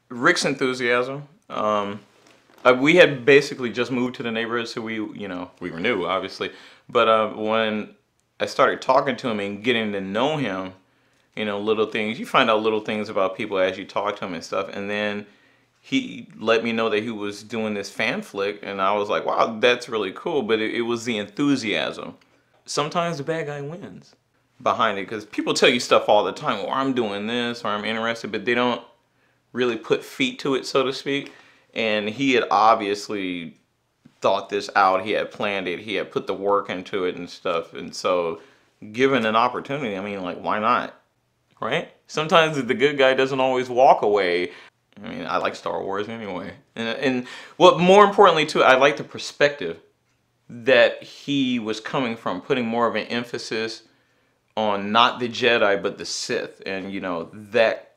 Rick's enthusiasm. We had basically just moved to the neighborhood, so we were new, obviously. But when I started talking to him and getting to know him, little things, you find out little things about people as you talk to him and stuff. And then he let me know that he was doing this fan flick, and I was like, wow, that's really cool. But it was the enthusiasm. Sometimes the bad guy wins behind it, because people tell you stuff all the time, or I'm doing this, or I'm interested, but they don't really put feet to it, so to speak. And he had obviously thought this out. He had planned it. He had put the work into it and stuff. And so, given an opportunity, I mean, like, why not? Right? Sometimes the good guy doesn't always walk away. I mean, I like Star Wars anyway. And what more importantly, too, I like the perspective that he was coming from, putting more of an emphasis on not the Jedi, but the Sith. And, that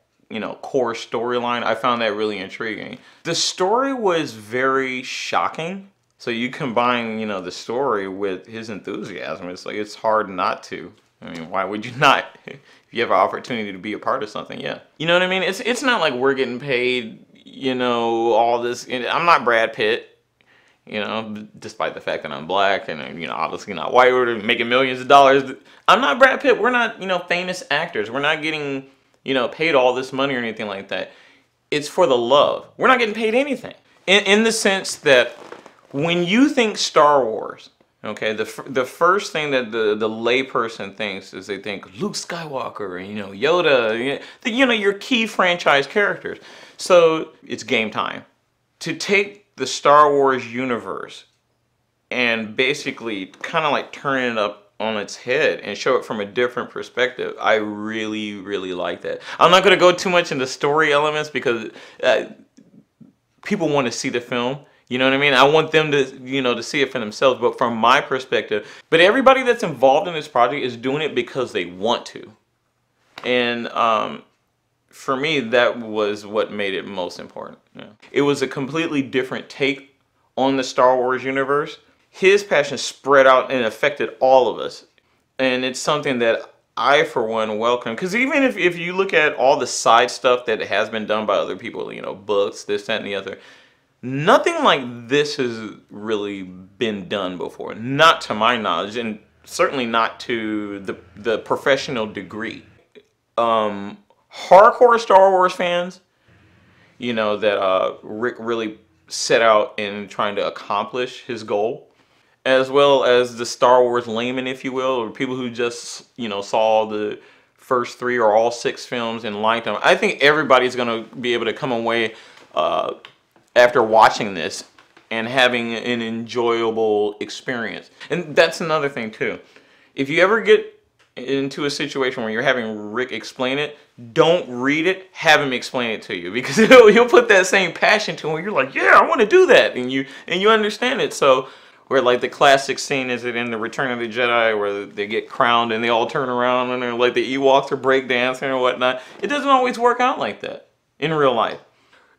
core storyline, I found that really intriguing. The story was very shocking. So you combine, the story with his enthusiasm. It's like, it's hard not to. I mean, why would you not? If you have an opportunity to be a part of something, yeah. You know what I mean? It's not like we're getting paid, all this. I'm not Brad Pitt, despite the fact that I'm black and, obviously not white, or making millions of dollars. I'm not Brad Pitt. We're not, famous actors. We're not getting, paid all this money or anything like that. It's for the love. We're not getting paid anything. In the sense that when you think Star Wars, okay, the first thing that the layperson thinks is they think Luke Skywalker, Yoda, your key franchise characters. So it's game time. To take the Star Wars universe and basically kind of like turn it up on its head and show it from a different perspective, I really, really like that. I'm not going to go too much into story elements because people want to see the film. You know what I mean? I want them to, to see it for themselves, but from my perspective. But everybody that's involved in this project is doing it because they want to. And for me, that was what made it most important. Yeah. It was a completely different take on the Star Wars universe. His passion spread out and affected all of us. And it's something that I, for one, welcome. Because even if you look at all the side stuff that has been done by other people, books, this, that, and the other, nothing like this has really been done before. Not to my knowledge, and certainly not to the professional degree. Hardcore Star Wars fans, that Rick really set out in trying to accomplish his goal, as well as the Star Wars layman, if you will, or people who just, saw the first 3 or all 6 films and liked them. I think everybody's going to be able to come away after watching this and having an enjoyable experience. And that's another thing too. If you ever get into a situation where you're having Rick explain it, don't read it, have him explain it to you, because he'll put that same passion to it where you're like, yeah, I want to do that, and you understand it. So where like the classic scene is it in the Return of the Jedi where they get crowned and they all turn around and they're like the Ewoks are breakdancing or whatnot. It doesn't always work out like that in real life.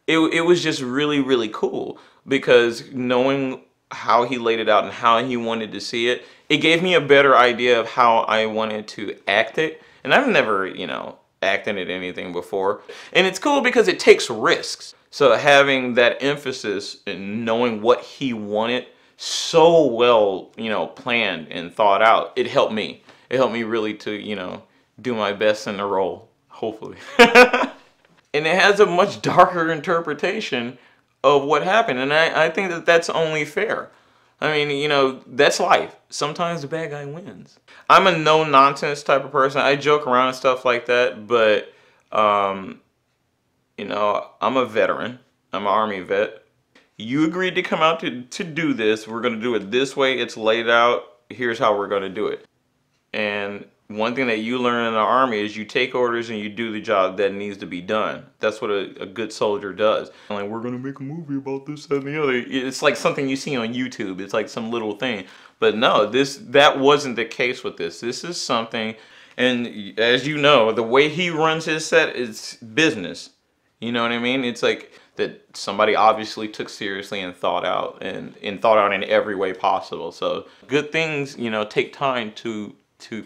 It was just really, really cool, because knowing how he laid it out and how he wanted to see it, it gave me a better idea of how I wanted to act it. And I've never, acted at anything before. And it's cool because it takes risks. So having that emphasis and knowing what he wanted so well, planned and thought out, it helped me. It helped me really to, do my best in the role, hopefully. And it has a much darker interpretation of what happened. And I think that that's only fair. I mean, that's life. Sometimes the bad guy wins. I'm a no-nonsense type of person. I joke around and stuff like that. But, I'm a veteran. I'm an Army vet. You agreed to come out to do this. We're going to do it this way. It's laid out. Here's how we're going to do it. And one thing that you learn in the Army is you take orders and you do the job that needs to be done. That's what a good soldier does. Like, we're going to make a movie about this, that, and the other. It's like something you see on YouTube. It's like some little thing. But no, that wasn't the case with this. This is something, and as you know, the way he runs his set is business. You know what I mean? It's like that somebody obviously took seriously and thought out, and thought out in every way possible. So good things, take time to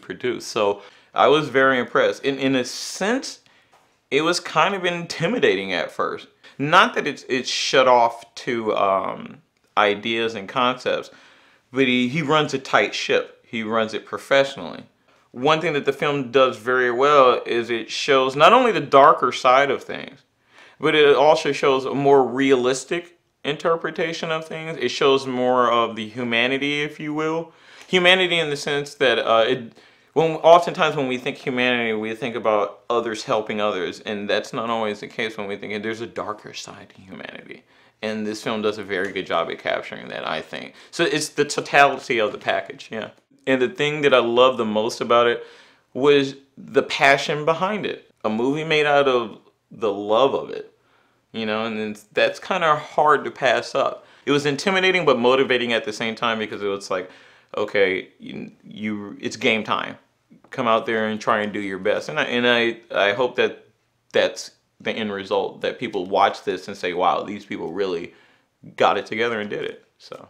produce. So I was very impressed. In a sense, it was kind of intimidating at first. Not that it's shut off to ideas and concepts, but he runs a tight ship. He runs it professionally. One thing that the film does very well is it shows not only the darker side of things, but it also shows a more realistic interpretation of things. It shows more of the humanity, if you will. Humanity in the sense that oftentimes when we think humanity, we think about others helping others, and that's not always the case when we think there's a darker side to humanity. And this film does a very good job at capturing that, I think. So it's the totality of the package, yeah. And the thing that I love the most about it was the passion behind it. A movie made out of the love of it, you know, and that's kind of hard to pass up. It was intimidating but motivating at the same time, because it was like, okay, it's game time. Come out there and try and do your best. And I hope that that's the end result, that people watch this and say, wow, these people really got it together and did it. So